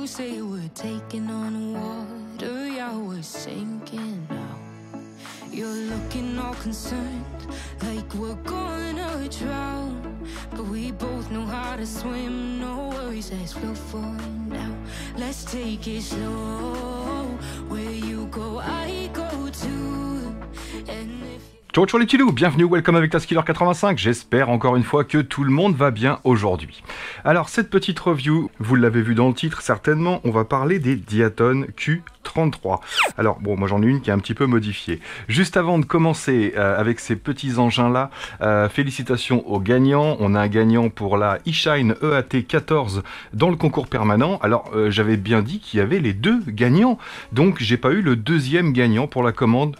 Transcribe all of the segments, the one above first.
say we're taking on water, yeah, we're sinking now. You're looking all concerned, like we're gonna drown. But we both know how to swim, no worries, let's flow for now. Let's take it slow, where you go, I go too. And if Ciao ciao les petits loups, bienvenue, welcome avec TaskKiller85, j'espère encore une fois que tout le monde va bien aujourd'hui. Alors cette petite review, vous l'avez vu dans le titre certainement, on va parler des Diaton Q33. Alors bon, moi j'en ai une qui est un petit peu modifiée. Juste avant de commencer avec ces petits engins là, félicitations aux gagnants. On a un gagnant pour la eShine EAT14 dans le concours permanent. Alors j'avais bien dit qu'il y avait les deux gagnants, donc j'ai pas eu le deuxième gagnant pour la commande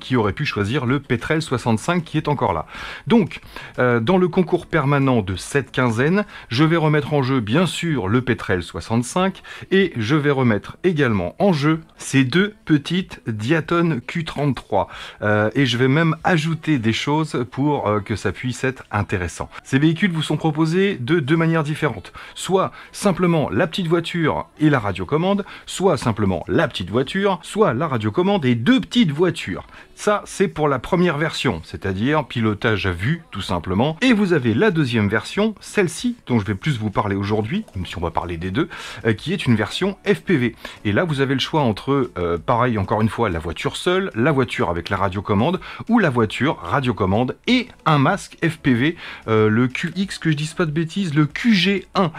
qui aurait pu choisir le Petrel 65 qui est encore là. Donc dans le concours permanent de cette quinzaine, je vais remettre en jeu bien sûr le Petrel 65 et je vais remettre également en jeu ces deux petites Diaton Q33 et je vais même ajouter des choses pour que ça puisse être intéressant. Ces véhicules vous sont proposés de deux manières différentes, soit simplement la petite voiture et la radiocommande, soit simplement la petite voiture, soit la radiocommande et deux petites voitures. Ça, c'est pour la première version, c'est-à-dire pilotage à vue, tout simplement. Et vous avez la deuxième version, celle-ci, dont je vais plus vous parler aujourd'hui, même si on va parler des deux, qui est une version FPV. Et là, vous avez le choix entre, pareil, encore une fois, la voiture seule, la voiture avec la radiocommande, ou la voiture radiocommande et un masque FPV, le QX, que je dise pas de bêtises, le QG1.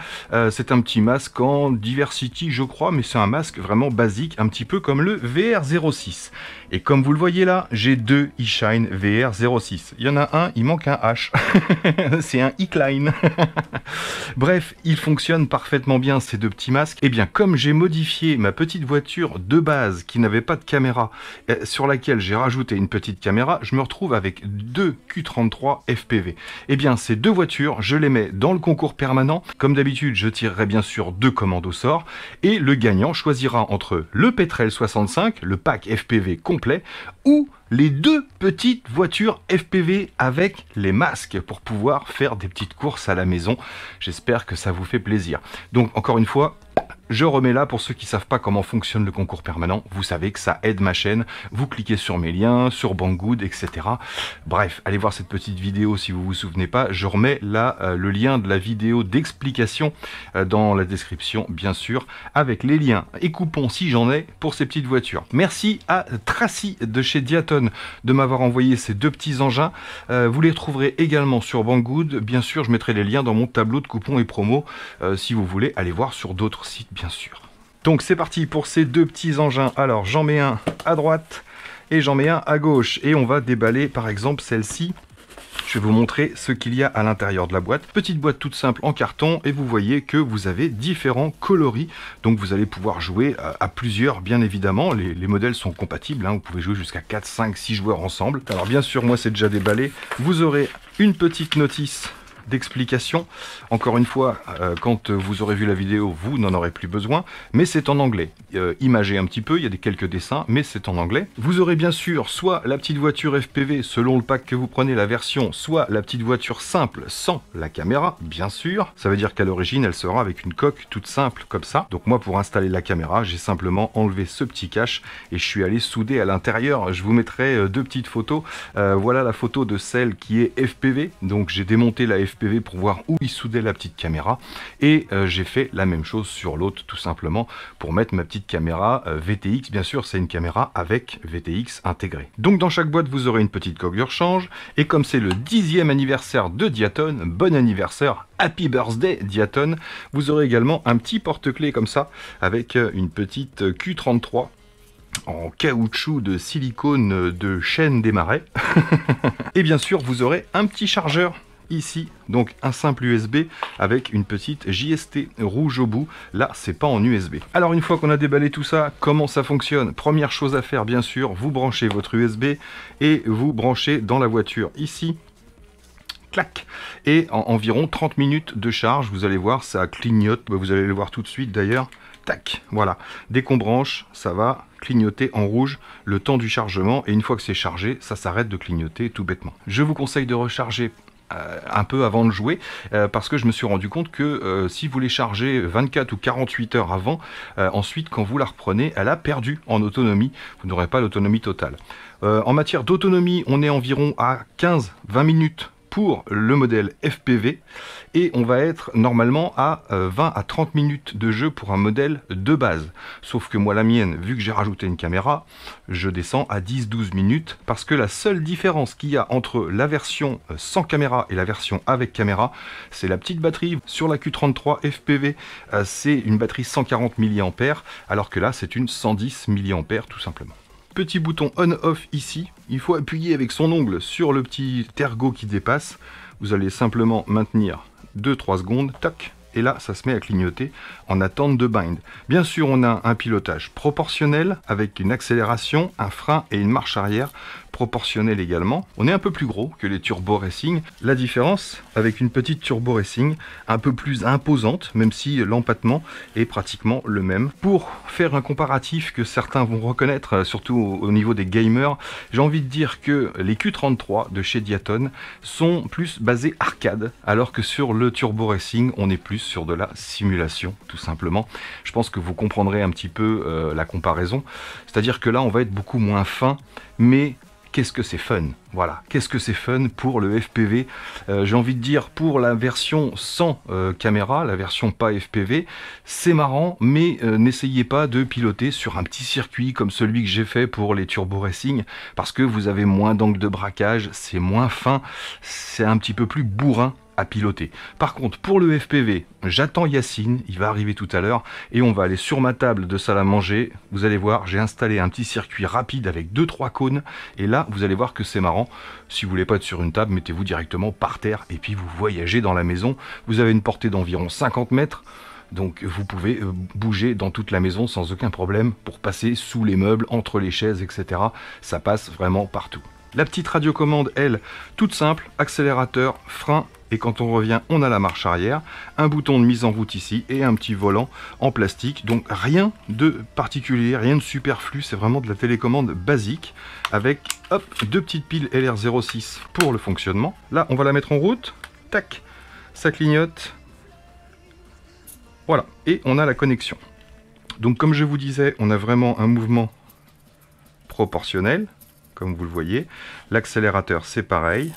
C'est un petit masque en Diversity, je crois, mais c'est un masque vraiment basique, un petit peu comme le VR06. Et comme vous le voyez là, j'ai deux eShine VR06. Il y en a un, il manque un H. C'est un E-Klein. Bref, ils fonctionnent parfaitement bien ces deux petits masques. Et bien, comme j'ai modifié ma petite voiture de base qui n'avait pas de caméra, sur laquelle j'ai rajouté une petite caméra, je me retrouve avec deux Q33 FPV. Et bien, ces deux voitures, je les mets dans le concours permanent. Comme d'habitude, je tirerai bien sûr deux commandes au sort. Et le gagnant choisira entre le Petrel 65, le pack FPV complet, ou les deux petites voitures FPV avec les masques pour pouvoir faire des petites courses à la maison. J'espère que ça vous fait plaisir. Donc encore une fois, je remets là pour ceux qui ne savent pas comment fonctionne le concours permanent. Vous savez que ça aide ma chaîne. Vous cliquez sur mes liens, sur Banggood, etc. Bref, allez voir cette petite vidéo si vous vous souvenez pas. Je remets là le lien de la vidéo d'explication dans la description, bien sûr, avec les liens et coupons si j'en ai pour ces petites voitures. Merci à Tracy de chez Diaton de m'avoir envoyé ces deux petits engins. Vous les retrouverez également sur Banggood. Bien sûr, je mettrai les liens dans mon tableau de coupons et promos si vous voulez aller voir sur d'autres sites, bien sûr. Donc c'est parti pour ces deux petits engins. Alors j'en mets un à droite et j'en mets un à gauche. Et on va déballer par exemple celle-ci. Je vais vous montrer ce qu'il y a à l'intérieur de la boîte. Petite boîte toute simple en carton et vous voyez que vous avez différents coloris. Donc vous allez pouvoir jouer à plusieurs bien évidemment. Les modèles sont compatibles, hein. Vous pouvez jouer jusqu'à 4, 5, 6 joueurs ensemble. Alors bien sûr moi c'est déjà déballé. Vous aurez une petite notice d'explication. Encore une fois, quand vous aurez vu la vidéo, vous n'en aurez plus besoin, mais c'est en anglais. Imagé un petit peu, il y a quelques dessins, mais c'est en anglais. Vous aurez bien sûr soit la petite voiture FPV selon le pack que vous prenez, la version, soit la petite voiture simple sans la caméra, bien sûr. Ça veut dire qu'à l'origine, elle sera avec une coque toute simple comme ça. Donc moi, pour installer la caméra, j'ai simplement enlevé ce petit cache et je suis allé souder à l'intérieur. Je vous mettrai deux petites photos. Voilà la photo de celle qui est FPV. Donc j'ai démonté la FPV pour voir où il soudait la petite caméra et j'ai fait la même chose sur l'autre tout simplement pour mettre ma petite caméra VTX. Bien sûr c'est une caméra avec VTX intégré. Donc dans chaque boîte vous aurez une petite coque de rechange et comme c'est le 10e anniversaire de Diaton, bon anniversaire, happy birthday Diaton, vous aurez également un petit porte-clés comme ça avec une petite Q33 en caoutchouc de silicone de chêne des marais. Et bien sûr vous aurez un petit chargeur ici, donc un simple USB avec une petite JST rouge au bout. Là c'est pas en USB. Alors une fois qu'on a déballé tout ça, comment ça fonctionne? Première chose à faire bien sûr, vous branchez votre USB et vous branchez dans la voiture ici. Clac. Et en environ 30 minutes de charge, vous allez voir ça clignote, vous allez le voir tout de suite d'ailleurs. Tac, voilà. Dès qu'on branche, ça va clignoter en rouge le temps du chargement et une fois que c'est chargé, ça s'arrête de clignoter tout bêtement. Je vous conseille de recharger un peu avant de jouer, parce que je me suis rendu compte que si vous les chargez 24 ou 48 heures avant, ensuite quand vous la reprenez, elle a perdu en autonomie, vous n'aurez pas l'autonomie totale. En matière d'autonomie, on est environ à 15-20 minutes pour le modèle FPV et on va être normalement à 20 à 30 minutes de jeu pour un modèle de base. Sauf que moi la mienne, vu que j'ai rajouté une caméra, je descends à 10-12 minutes parce que la seule différence qu'il y a entre la version sans caméra et la version avec caméra, c'est la petite batterie. Sur la Q33 FPV, c'est une batterie 140 mAh alors que là c'est une 110 mAh tout simplement. Petit bouton on-off ici, il faut appuyer avec son ongle sur le petit ergot qui dépasse. Vous allez simplement maintenir 2-3 secondes, tac, et là ça se met à clignoter en attente de bind. Bien sûr on a un pilotage proportionnel avec une accélération, un frein et une marche arrière proportionnelle également. On est un peu plus gros que les Turbo Racing. La différence avec une petite Turbo Racing un peu plus imposante, même si l'empattement est pratiquement le même. Pour faire un comparatif que certains vont reconnaître, surtout au niveau des gamers, j'ai envie de dire que les Q33 de chez Diaton sont plus basés arcade, alors que sur le Turbo Racing, on est plus sur de la simulation, tout simplement. Je pense que vous comprendrez un petit peu la comparaison. C'est-à-dire que là, on va être beaucoup moins fin, mais qu'est-ce que c'est fun, voilà, qu'est-ce que c'est fun pour le FPV. J'ai envie de dire pour la version sans caméra, la version pas FPV, c'est marrant, mais n'essayez pas de piloter sur un petit circuit comme celui que j'ai fait pour les Turbo Racing, parce que vous avez moins d'angle de braquage, c'est moins fin, c'est un petit peu plus bourrin à piloter. Par contre, pour le FPV, j'attends Yacine, il va arriver tout à l'heure, et on va aller sur ma table de salle à manger. Vous allez voir, j'ai installé un petit circuit rapide avec 2-3 cônes, et là, vous allez voir que c'est marrant. Si vous voulez pas être sur une table, mettez-vous directement par terre, et puis vous voyagez dans la maison. Vous avez une portée d'environ 50 mètres, donc vous pouvez bouger dans toute la maison sans aucun problème pour passer sous les meubles, entre les chaises, etc. Ça passe vraiment partout. La petite radiocommande, elle, toute simple, accélérateur, frein, et quand on revient, on a la marche arrière, un bouton de mise en route ici, et un petit volant en plastique. Donc rien de particulier, rien de superflu, c'est vraiment de la télécommande basique, avec, hop, 2 petites piles LR06 pour le fonctionnement. Là, on va la mettre en route, tac, ça clignote, voilà, et on a la connexion. Donc comme je vous disais, on a vraiment un mouvement proportionnel, comme vous le voyez. L'accélérateur, c'est pareil.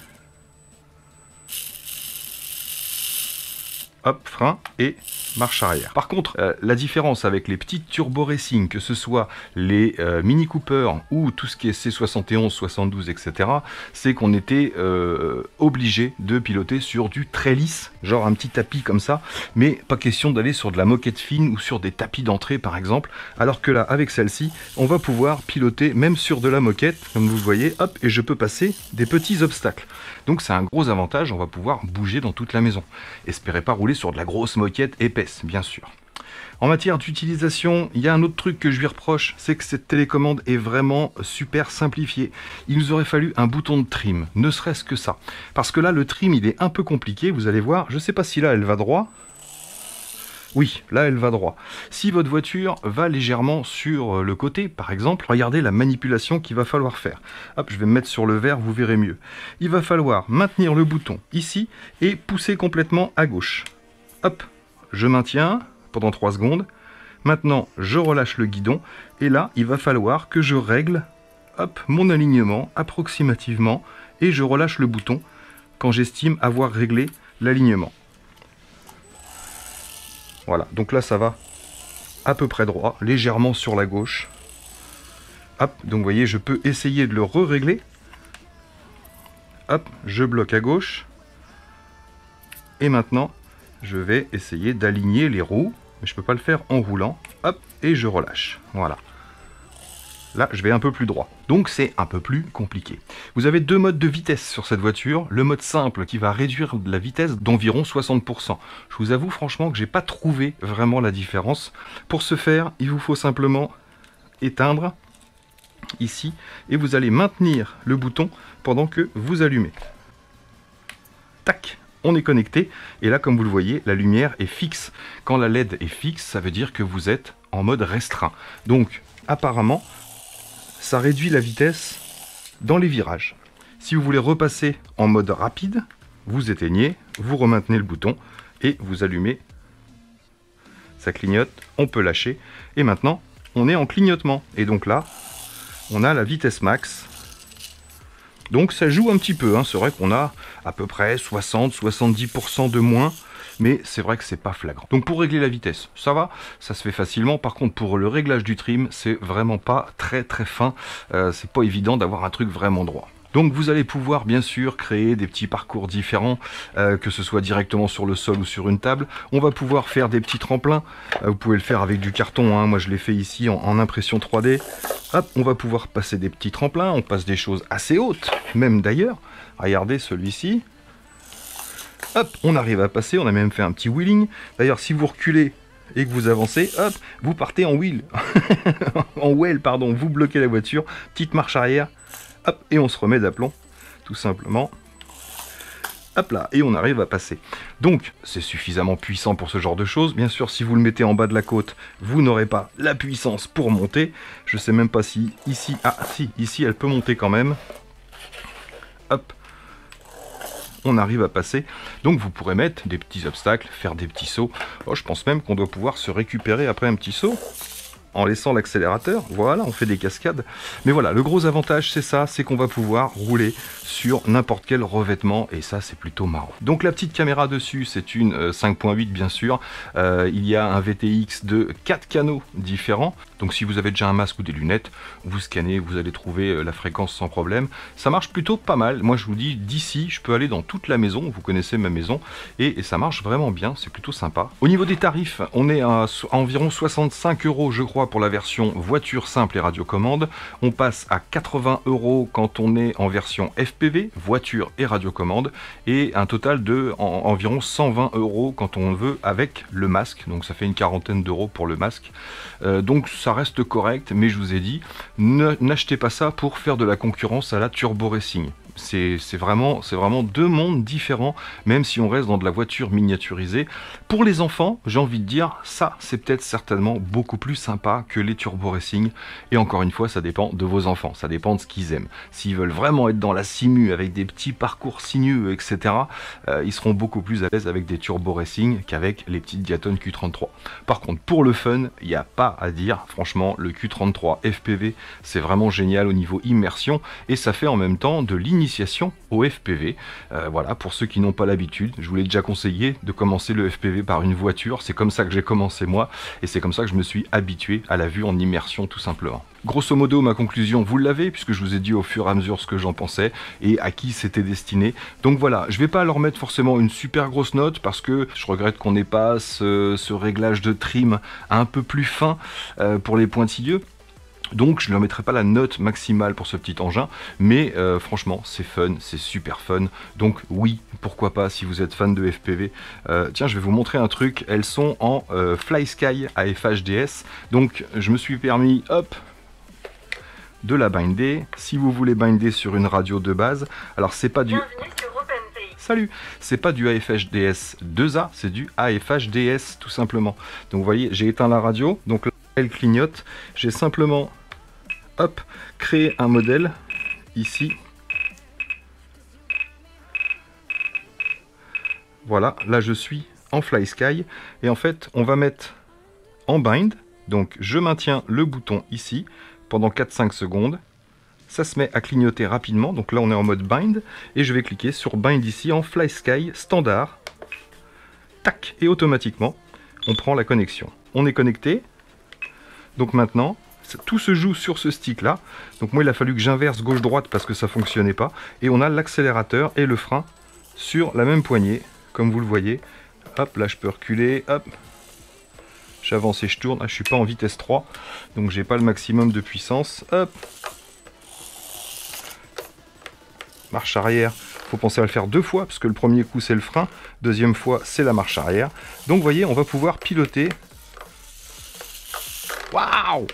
Hop, frein et marche arrière. Par contre, la différence avec les petites Turbo Racing, que ce soit les Mini Cooper ou tout ce qui est C71, 72, etc., c'est qu'on était obligé de piloter sur du très lisse, genre un petit tapis comme ça, mais pas question d'aller sur de la moquette fine ou sur des tapis d'entrée par exemple, alors que là, avec celle-ci, on va pouvoir piloter même sur de la moquette, comme vous le voyez, hop, et je peux passer des petits obstacles. Donc c'est un gros avantage, on va pouvoir bouger dans toute la maison. Espérez pas rouler sur de la grosse moquette épaisse, bien sûr. En matière d'utilisation, il y a un autre truc que je lui reproche, c'est que cette télécommande est vraiment super simplifiée. Il nous aurait fallu un bouton de trim, ne serait-ce que ça. Parce que là, le trim, il est un peu compliqué, vous allez voir. Je ne sais pas si là, elle va droit. Oui, là elle va droit. Si votre voiture va légèrement sur le côté, par exemple, regardez la manipulation qu'il va falloir faire. Hop, je vais me mettre sur le vert, vous verrez mieux. Il va falloir maintenir le bouton ici et pousser complètement à gauche. Hop, je maintiens pendant 3 secondes. Maintenant, je relâche le guidon et là, il va falloir que je règle, hop, mon alignement approximativement et je relâche le bouton quand j'estime avoir réglé l'alignement. Voilà, donc là ça va à peu près droit, légèrement sur la gauche. Hop, donc vous voyez, je peux essayer de le re-régler. Hop, je bloque à gauche. Et maintenant, je vais essayer d'aligner les roues. Mais je ne peux pas le faire en roulant. Hop, et je relâche. Voilà. Là, je vais un peu plus droit. Donc, c'est un peu plus compliqué. Vous avez 2 modes de vitesse sur cette voiture. Le mode simple qui va réduire la vitesse d'environ 60%. Je vous avoue franchement que j'ai pas trouvé vraiment la différence. Pour ce faire, il vous faut simplement éteindre ici. Et vous allez maintenir le bouton pendant que vous allumez. Tac! On est connecté. Et là, comme vous le voyez, la lumière est fixe. Quand la LED est fixe, ça veut dire que vous êtes en mode restreint. Donc, apparemment, ça réduit la vitesse dans les virages. Si vous voulez repasser en mode rapide, vous éteignez, vous remaintenez le bouton et vous allumez. Ça clignote, on peut lâcher et maintenant on est en clignotement. Et donc là, on a la vitesse max. Donc ça joue un petit peu, hein. C'est vrai qu'on a à peu près 60-70% de moins, mais c'est vrai que c'est pas flagrant. Donc pour régler la vitesse, ça va, ça se fait facilement. Par contre pour le réglage du trim, c'est vraiment pas très fin, c'est pas évident d'avoir un truc vraiment droit. Donc vous allez pouvoir bien sûr créer des petits parcours différents, que ce soit directement sur le sol ou sur une table. On va pouvoir faire des petits tremplins, vous pouvez le faire avec du carton, hein. Moi je l'ai fait ici en impression 3D. Hop, on va pouvoir passer des petits tremplins, on passe des choses assez hautes, même d'ailleurs. Regardez celui-ci. Hop, on arrive à passer, on a même fait un petit wheeling. D'ailleurs si vous reculez et que vous avancez, hop, vous partez en wheel. En well, pardon, vous bloquez la voiture, petite marche arrière. Hop, et on se remet d'aplomb, tout simplement. Hop là, et on arrive à passer. Donc, c'est suffisamment puissant pour ce genre de choses. Bien sûr, si vous le mettez en bas de la côte, vous n'aurez pas la puissance pour monter. Je sais même pas si ici... Ah, si, ici, elle peut monter quand même. Hop. On arrive à passer. Donc, vous pourrez mettre des petits obstacles, faire des petits sauts. Oh, je pense même qu'on doit pouvoir se récupérer après un petit saut. En laissant l'accélérateur, voilà, on fait des cascades. Mais voilà, le gros avantage, c'est ça, c'est qu'on va pouvoir rouler sur n'importe quel revêtement, et ça, c'est plutôt marrant. Donc la petite caméra dessus, c'est une 5.8, bien sûr. Il y a un VTX de 4 canaux différents. Donc si vous avez déjà un masque ou des lunettes, vous scannez, vous allez trouver la fréquence sans problème. Ça marche plutôt pas mal. Moi, je vous dis, d'ici, je peux aller dans toute la maison. Vous connaissez ma maison, et ça marche vraiment bien. C'est plutôt sympa. Au niveau des tarifs, on est à environ 65 €, je crois, pour la version voiture simple et radiocommande. On passe à 80 € quand on est en version FPV, voiture et radiocommande, et un total de environ 120 € quand on veut avec le masque. Donc ça fait une quarantaine d'euros pour le masque. Donc ça reste correct, mais je vous ai dit, n'achetez pas ça pour faire de la concurrence à la Turbo Racing. C'est vraiment deux mondes différents, même si on reste dans de la voiture miniaturisée. Pour les enfants, j'ai envie de dire, ça, c'est peut-être certainement beaucoup plus sympa que les Turbo Racing. Et encore une fois, ça dépend de vos enfants, ça dépend de ce qu'ils aiment. S'ils veulent vraiment être dans la simu, avec des petits parcours sinueux, etc., ils seront beaucoup plus à l'aise avec des Turbo Racing qu'avec les petites Diaton Q33. Par contre, pour le fun, il n'y a pas à dire. Franchement, le Q33 FPV, c'est vraiment génial au niveau immersion, et ça fait en même temps de l'initiation au FPV. Voilà, pour ceux qui n'ont pas l'habitude, je vous l'ai déjà conseillé de commencer le FPV par une voiture. C'est comme ça que j'ai commencé moi, et c'est comme ça que je me suis habitué à la vue en immersion, tout simplement. Grosso modo, ma conclusion, vous l'avez, puisque je vous ai dit au fur et à mesure ce que j'en pensais et à qui c'était destiné. Donc voilà, je vais pas leur mettre forcément une super grosse note, parce que je regrette qu'on n'ait pas ce réglage de trim un peu plus fin pour les pointilleux. Donc je ne leur mettrai pas la note maximale pour ce petit engin, mais franchement c'est fun, c'est super fun. Donc oui, pourquoi pas si vous êtes fan de FPV. Tiens, je vais vous montrer un truc, elles sont en FlySky AF/HDS. Donc je me suis permis, hop, de la binder. Si vous voulez binder sur une radio de base, alors c'est pas du... Salut, c'est pas du AF/HDS 2A, c'est du AF/HDS tout simplement. Donc vous voyez, j'ai éteint la radio, donc là, elle clignote. J'ai simplement, hop, créé un modèle ici. Voilà, là je suis en FlySky, et en fait on va mettre en bind. Donc je maintiens le bouton ici pendant 4-5 secondes. Ça se met à clignoter rapidement, donc là on est en mode bind, et je vais cliquer sur bind ici en FlySky standard. Tac, et automatiquement on prend la connexion. On est connecté. Donc maintenant, tout se joue sur ce stick là. Donc moi il a fallu que j'inverse gauche-droite parce que ça fonctionnait pas. Et on a l'accélérateur et le frein sur la même poignée, comme vous le voyez. Hop, là je peux reculer, hop. J'avance et je tourne. Ah, je suis pas en vitesse 3, donc j'ai pas le maximum de puissance. Hop. Marche arrière, faut penser à le faire 2 fois, parce que le premier coup c'est le frein, deuxième fois c'est la marche arrière. Donc vous voyez, on va pouvoir piloter. Waouh.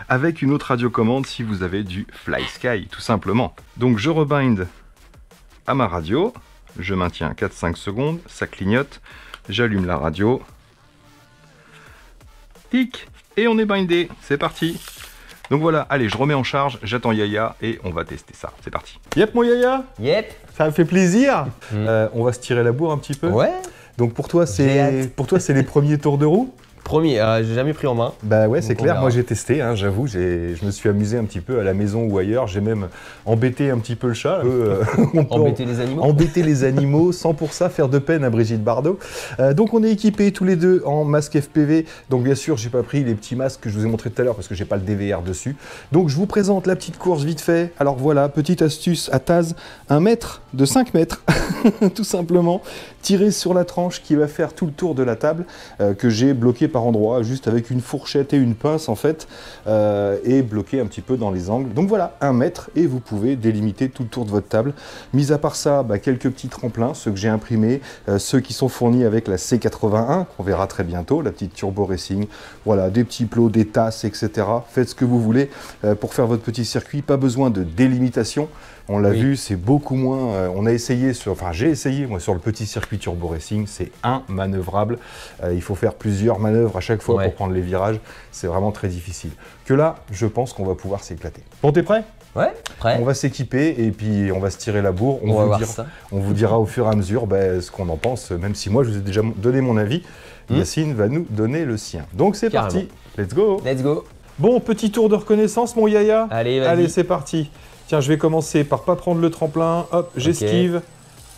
Avec une autre radiocommande si vous avez du FlySky, tout simplement. Donc je rebind à ma radio, je maintiens 4-5 secondes, ça clignote, j'allume la radio. Tic, et on est bindé, c'est parti. Donc voilà, allez, je remets en charge, j'attends Yaya et on va tester ça. C'est parti. Yep, mon Yaya. Yep. Ça me fait plaisir. On va se tirer la bourre un petit peu. Ouais. Donc pour toi, c'est les premiers tours de roue? Premier, j'ai jamais pris en main. Bah ouais, c'est clair. Verra. Moi j'ai testé, hein, j'avoue, je me suis amusé un petit peu à la maison ou ailleurs. J'ai même embêté un petit peu le chat. Embêter les animaux. Embêter les animaux sans pour ça faire de peine à Brigitte Bardot. Donc on est équipés tous les deux en masque FPV. Donc bien sûr, j'ai pas pris les petits masques que je vous ai montré tout à l'heure parce que j'ai pas le DVR dessus. Donc je vous présente la petite course vite fait. Alors voilà, petite astuce à Taz, 1 mètre de 5 mètres, tout simplement, tiré sur la tranche qui va faire tout le tour de la table que j'ai bloqué par endroits, juste avec une fourchette et une pince en fait, et bloqué un petit peu dans les angles. Donc voilà, 1 mètre et vous pouvez délimiter tout le tour de votre table. Mis à part ça, quelques petits tremplins, ceux que j'ai imprimés, ceux qui sont fournis avec la C81, qu'on verra très bientôt, la petite Turbo Racing. Voilà, des petits plots, des tasses, etc. Faites ce que vous voulez pour faire votre petit circuit, pas besoin de délimitation. On l'a vu, c'est beaucoup moins. On a essayé j'ai essayé moi sur le petit circuit Turbo Racing, c'est immanœuvrable. Il faut faire plusieurs manœuvres à chaque fois pour prendre les virages. C'est vraiment très difficile. Que là, je pense qu'on va pouvoir s'éclater. Bon, t'es prêt? Ouais, prêt. On va s'équiper et puis on va se tirer la bourre. On vous dira au fur et à mesure ce qu'on en pense, même si moi je vous ai déjà donné mon avis. Yacine va nous donner le sien. Donc c'est parti, let's go. Let's go. Bon, petit tour de reconnaissance, mon Yaya. Allez, vas-y. Allez, c'est parti. Tiens, je vais commencer par pas prendre le tremplin. Hop, j'esquive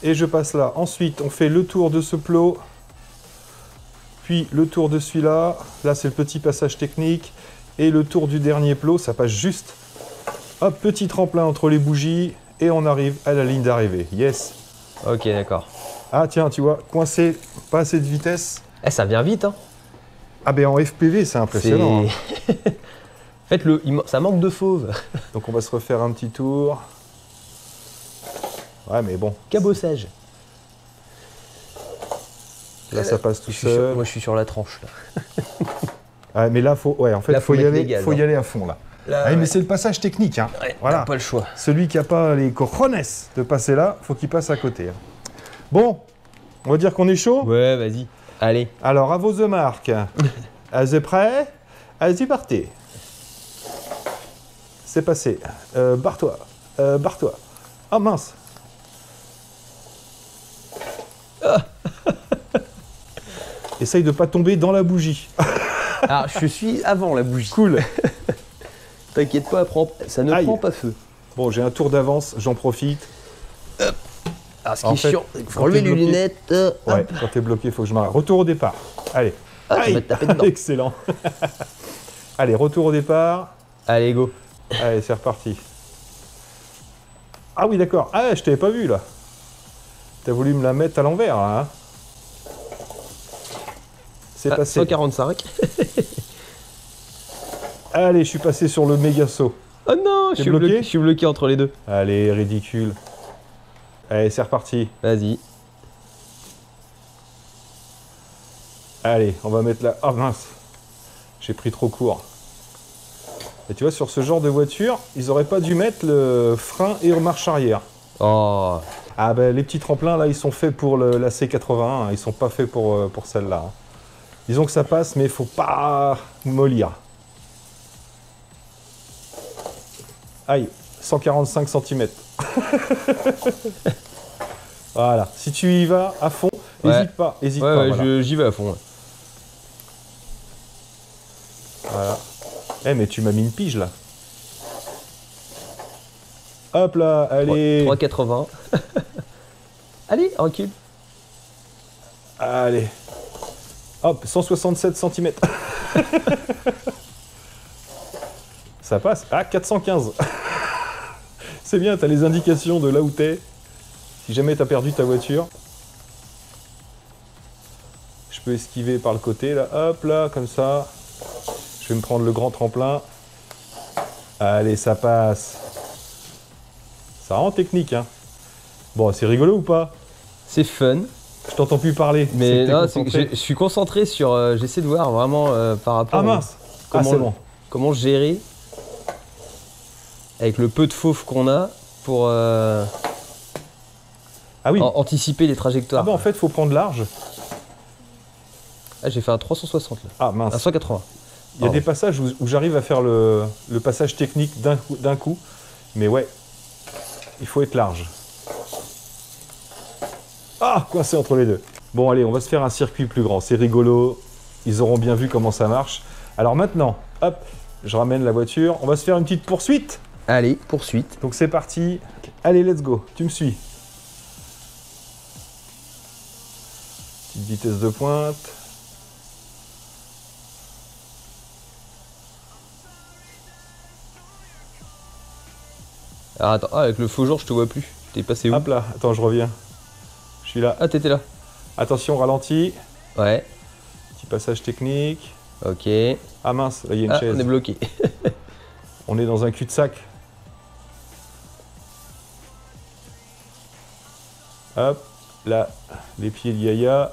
et je passe là. Ensuite, on fait le tour de ce plot. Puis le tour de celui-là. Là, c'est le petit passage technique. Et le tour du dernier plot, ça passe juste. Hop, petit tremplin entre les bougies. Et on arrive à la ligne d'arrivée. Yes. Ok, d'accord. Ah, tiens, tu vois, coincé, pas assez de vitesse. Eh, ça vient vite, hein. Ah, ben en FPV, c'est impressionnant. Hein. En fait, ça manque de fauve. Donc on va se refaire un petit tour. Ouais, mais bon. Cabossage. Là, ça passe tout seul. Moi, je suis sur la tranche, là. Ah, mais là, faut y aller à fond, là. Mais c'est le passage technique, hein. Ouais, voilà. pas le choix. Celui qui n'a pas les cojones de passer là, faut qu'il passe à côté. Hein. Bon, on va dire qu'on est chaud. Ouais, vas-y. Allez. Alors, à vos marques. Allez, prêts? Allez-y, partez. C'est passé. Barre-toi. Barre-toi. Oh mince. Essaye de pas tomber dans la bougie. Alors, je suis avant la bougie. Cool. T'inquiète pas, ça ne prend pas feu. Bon, j'ai un tour d'avance, j'en profite. Alors, ce qui est chiant, il faut enlever les lunettes. Ouais, quand t'es bloqué, il faut que je m'arrête. Retour au départ. Allez. Tu vas te taper dedans. Excellent. Allez, retour au départ. Allez, go. Allez, c'est reparti. Ah oui, d'accord. Ah, je t'avais pas vu, là. T'as voulu me la mettre à l'envers, là. Hein. C'est passé. 145. Allez, je suis passé sur le méga saut. Oh non, je suis bloqué entre les deux. Allez, ridicule. Allez, c'est reparti. Vas-y. Allez, on va mettre là. Oh mince. J'ai pris trop court. Et tu vois, sur ce genre de voiture, ils auraient pas dû mettre le frein et marche arrière. Oh. Ah ben, les petits tremplins, là, ils sont faits pour la C81. Hein. Ils sont pas faits pour celle-là. Hein. Disons que ça passe, mais il faut pas mollir. Aïe, 145 cm. Voilà, si tu y vas à fond, n'hésite pas, hésite pas. Voilà. J'y vais à fond. Ouais. Voilà. Eh, mais tu m'as mis une pige, là. Hop là, allez. 3,80. Allez, recule. Allez. Hop, 167 cm. Ça passe. Ah, 415. C'est bien, t'as les indications de là où t'es. Si jamais t'as perdu ta voiture. Je peux esquiver par le côté, là. Hop là, comme ça. Je vais me prendre le grand tremplin. Allez, ça passe. Ça rend technique, hein. Bon, c'est rigolo ou pas? C'est fun. Je t'entends plus parler. Mais non, je suis concentré sur... J'essaie de voir vraiment par rapport à comment gérer avec le peu de fauve qu'on a pour anticiper les trajectoires. Ah bah en fait, il faut prendre large. Ah, j'ai fait un 360 là. Ah mince. Un 180. Il y a des passages où j'arrive à faire le passage technique d'un coup. Mais ouais, il faut être large. Ah, coincé entre les deux. Bon, allez, on va se faire un circuit plus grand. C'est rigolo. Ils auront bien vu comment ça marche. Alors maintenant, hop, je ramène la voiture. On va se faire une petite poursuite. Allez, poursuite. Donc c'est parti. Allez, let's go. Tu me suis. Petite vitesse de pointe. Alors attends, avec le faux jour, je te vois plus. T'es passé où? Hop là, attends, je reviens. Je suis là. Ah, t'étais là. Attention, ralenti. Ouais. Petit passage technique. Ok. Ah mince, là il y a une chaise. On est bloqué. On est dans un cul-de-sac. Hop, là, les pieds de Yaya.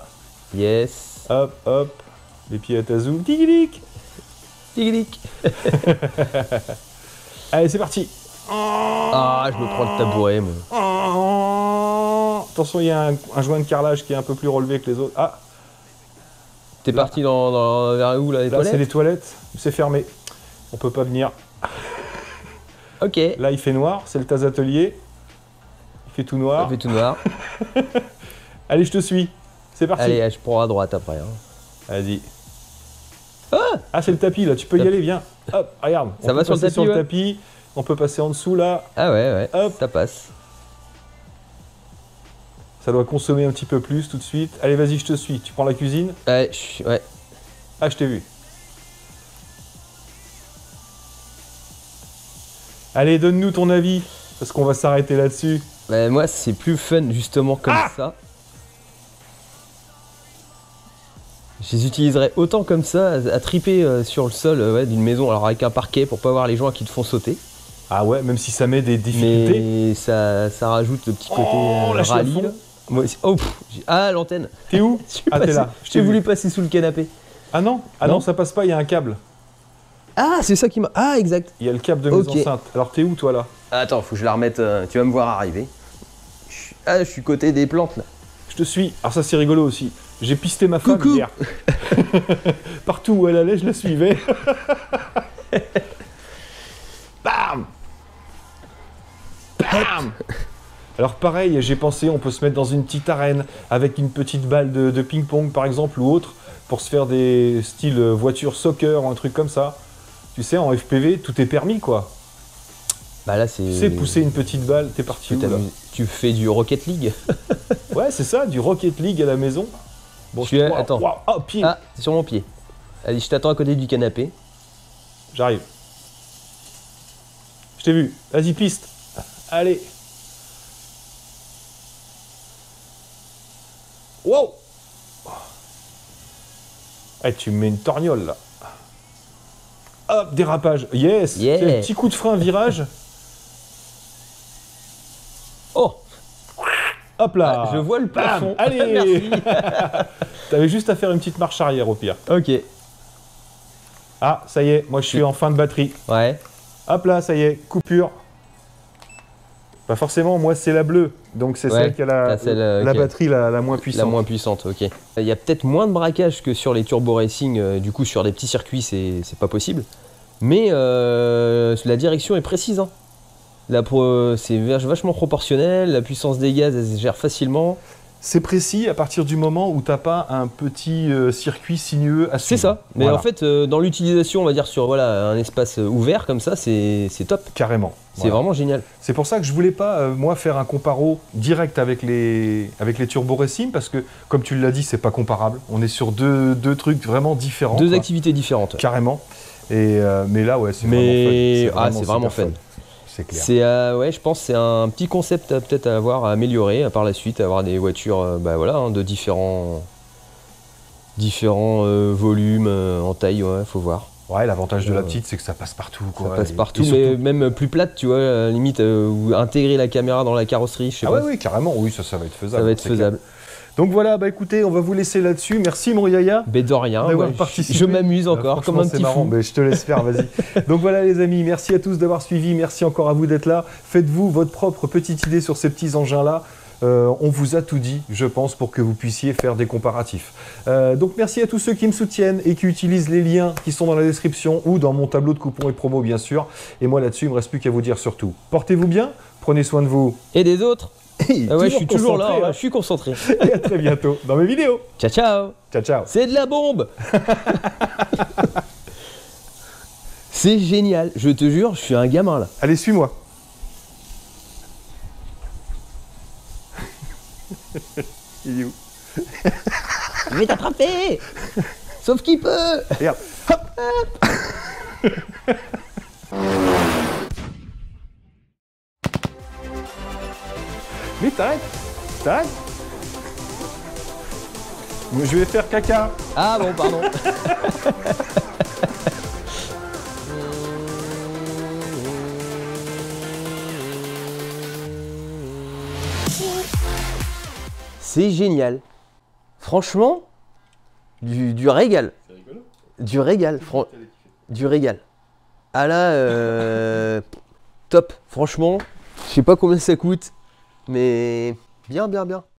Yes. Hop, hop, les pieds à Tazou. Tigilic. Tigilic. Allez, c'est parti. Ah, je me prends le tabouret, moi. Attention, il y a un joint de carrelage qui est un peu plus relevé que les autres. Ah, T'es parti vers où, là, les là toilettes? c'est les toilettes. C'est fermé. On peut pas venir. Ok. Là, il fait noir. C'est le Taz Atelier. Il fait tout noir. Ça fait tout noir. Allez, je te suis. C'est parti. Allez, je prends à droite après. Hein. Vas-y. Ah, c'est le tapis, là. Tu peux y aller, viens. Hop, regarde. Ça va sur le tapis, le ouais. tapis. On peut passer en dessous, là. Ah ouais, Hop. ça passe. Ça doit consommer un petit peu plus tout de suite. Allez, vas-y, je te suis. Tu prends la cuisine. Ouais. Ah, je t'ai vu. Allez, donne-nous ton avis. Parce qu'on va s'arrêter là-dessus. Bah, moi, c'est plus fun, justement, comme ça. Je les utiliserais autant comme ça, à triper sur le sol d'une maison, alors avec un parquet pour pas voir les gens qui te font sauter. Ah ouais, même si ça met des difficultés. Mais ça rajoute le petit côté lâche la rallye. fond. Là. Moi aussi. Oh, ah, l'antenne. T'es où? Ah, t'es là. J'ai voulu passer sous le canapé. Ah non? Ah non, ça passe pas, il y a un câble. Ah, c'est ça qui m'a... Ah, exact. Il y a le câble de mes enceintes. Alors t'es où, toi, là? Attends, faut que je la remette. Tu vas me voir arriver. Je suis côté des plantes, là. Je te suis. Alors ça, c'est rigolo aussi. J'ai pisté ma femme hier. Partout où elle allait, je la suivais. Bam! Bam! Alors pareil, j'ai pensé, on peut se mettre dans une petite arène avec une petite balle de ping-pong, par exemple, ou autre, pour se faire des styles voiture soccer ou un truc comme ça. Tu sais, en FPV, tout est permis, quoi. Bah là, c'est... Tu sais, pousser une petite balle, t'es parti où, là? Tu fais du Rocket League. Ouais, c'est ça, du Rocket League à la maison. Bon, attends. Wow, oh, pied. Ah, c'est sur mon pied. Allez, je t'attends à côté du canapé. J'arrive. Je t'ai vu. Vas-y, piste. Allez. Wow. Eh, tu me mets une torgnole, là. Hop, dérapage. Yes. Yeah. C'est un petit coup de frein, virage. Oh. Hop là. Ah, je vois le plafond. Allez. Merci. T'avais juste à faire une petite marche arrière, au pire. Ok. Ah, ça y est, moi je suis en fin de batterie. Ouais. Hop là, ça y est, coupure. Pas forcément, moi c'est la bleue, donc c'est celle qui a la batterie la moins puissante. La moins puissante, ok. Il y a peut-être moins de braquage que sur les turbo racing, du coup sur des petits circuits c'est pas possible. Mais la direction est précise. Hein. C'est vachement proportionnel, la puissance des gaz elle se gère facilement. C'est précis à partir du moment où t'as pas un petit circuit sinueux à suivre. C'est ça, mais voilà. en fait dans l'utilisation on va dire sur un espace ouvert comme ça c'est top. Carrément. C'est vraiment génial. C'est pour ça que je voulais pas moi faire un comparo direct avec les turbo racing parce que comme tu l'as dit c'est pas comparable. On est sur deux trucs vraiment différents. Deux activités différentes. Carrément. Et mais là ouais c'est vraiment fun. C'est vraiment fun. C'est clair. Ouais, je pense que c'est un petit concept peut-être à avoir à améliorer par la suite, avoir des voitures de différents volumes en taille, ouais, faut voir. Ouais, l'avantage de la petite, c'est que ça passe partout, quoi. Ça passe partout, mais même plus plate, tu vois, limite, ou intégrer la caméra dans la carrosserie, je sais pas. Oui, carrément, oui, ça va être faisable. Ça va être faisable. Donc voilà, écoutez, on va vous laisser là-dessus. Merci mon Yaya. De rien, je m'amuse encore comme un petit fou. Mais je te laisse faire, vas-y. Donc voilà les amis, merci à tous d'avoir suivi, merci encore à vous d'être là. Faites-vous votre propre petite idée sur ces petits engins-là. On vous a tout dit, je pense, pour que vous puissiez faire des comparatifs. Donc merci à tous ceux qui me soutiennent et qui utilisent les liens qui sont dans la description ou dans mon tableau de coupons et promos, bien sûr. Et moi, là-dessus, il ne me reste plus qu'à vous dire surtout, portez-vous bien, prenez soin de vous. Et des autres. Ouais, je suis toujours là, concentré, hein. je suis concentré. Et à très bientôt dans mes vidéos. Ciao, ciao. Ciao, ciao. C'est de la bombe. C'est génial, je te jure, je suis un gamin là. Allez, suis-moi. Il est où? Je vais t'attraper. Sauf qu'il peut. Regarde. Hop. Mais t'arrêtes. T'arrêtes. Je vais faire caca. Ah bon, pardon. C'est génial. Franchement, du régal. C'est rigolo. Du régal. Du régal. Ah là, top. Franchement, je sais pas combien ça coûte, mais bien, bien, bien.